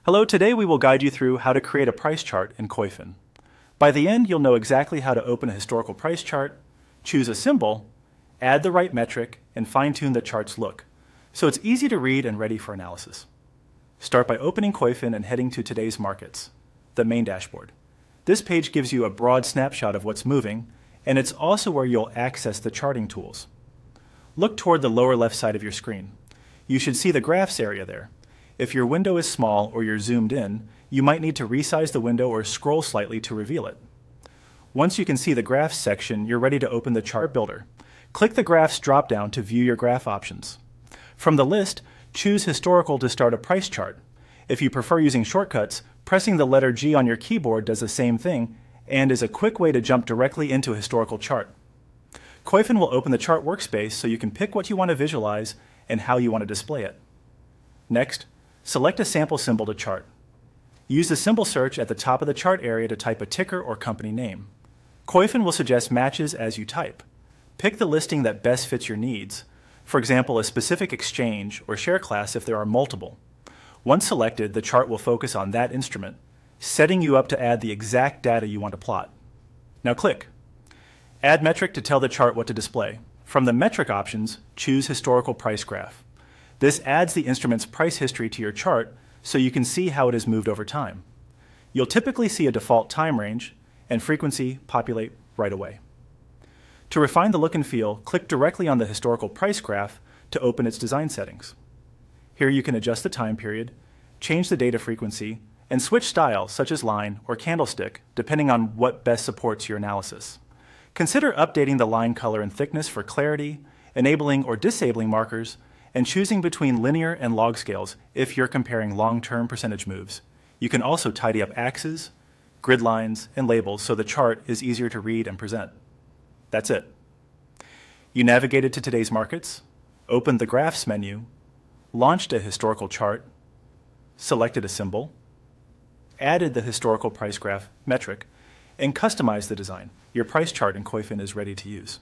Hello, today we will guide you through how to create a price chart in Koyfin. By the end, you'll know exactly how to open a historical price chart, choose a symbol, add the right metric, and fine-tune the chart's look, so it's easy to read and ready for analysis. Start by opening Koyfin and heading to today's markets, the main dashboard. This page gives you a broad snapshot of what's moving, and it's also where you'll access the charting tools. Look toward the lower left side of your screen. You should see the graphs area there. If your window is small or you're zoomed in, you might need to resize the window or scroll slightly to reveal it. Once you can see the graphs section, you're ready to open the chart builder. Click the graphs drop-down to view your graph options. From the list, choose historical to start a price chart. If you prefer using shortcuts, pressing the letter G on your keyboard does the same thing and is a quick way to jump directly into a historical chart. Koyfin will open the chart workspace so you can pick what you want to visualize and how you want to display it. Next, select a sample symbol to chart. Use the symbol search at the top of the chart area to type a ticker or company name. Koyfin will suggest matches as you type. Pick the listing that best fits your needs. For example, a specific exchange or share class if there are multiple. Once selected, the chart will focus on that instrument, setting you up to add the exact data you want to plot. Now click. Add metric to tell the chart what to display. From the metric options, choose historical price graph. This adds the instrument's price history to your chart so you can see how it has moved over time. You'll typically see a default time range and frequency populate right away. To refine the look and feel, click directly on the historical price graph to open its design settings. Here you can adjust the time period, change the data frequency, and switch styles such as line or candlestick depending on what best supports your analysis. Consider updating the line color and thickness for clarity, enabling or disabling markers, and choosing between linear and log scales if you're comparing long-term percentage moves. You can also tidy up axes, grid lines, and labels so the chart is easier to read and present. That's it. You navigated to today's markets, opened the Graphs menu, launched a historical chart, selected a symbol, added the historical price graph metric, and customized the design. Your price chart in Koyfin is ready to use.